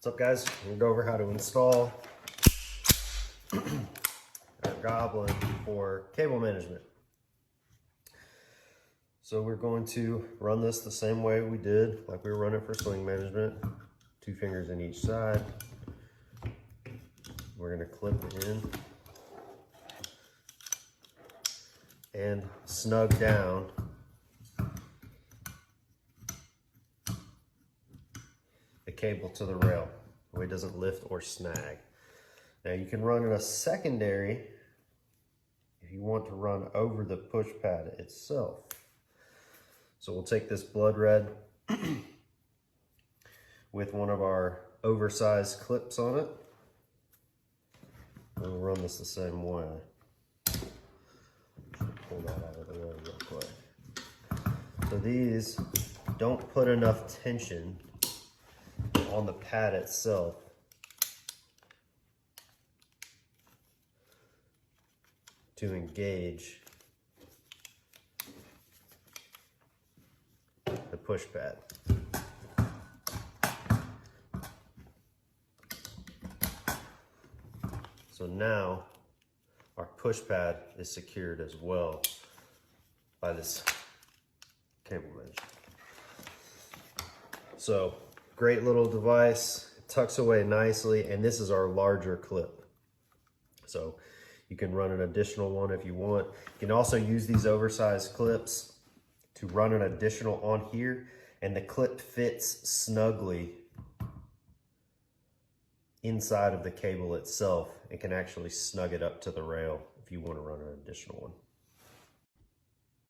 What's up, guys? We'll go over how to install our Goblin for cable management. So we're going to run this the same way we did, like we were running for swing management. 2 fingers in each side. We're going to clip it in and snug down the cable to the rail, the way it doesn't lift or snag. Now you can run in a secondary if you want to run over the push pad itself. So we'll take this blood red with one of our oversized clips on it. We'll run this the same way. Pull that out of the way real quick. So these don't put enough tension on the pad itself to engage the push pad. So now our push pad is secured as well by this cable mesh. So great little device, it tucks away nicely, and this is our larger clip. So you can run an additional one if you want. You can also use these oversized clips to run an additional on here, and the clip fits snugly inside of the cable itself. It can actually snug it up to the rail if you want to run an additional one.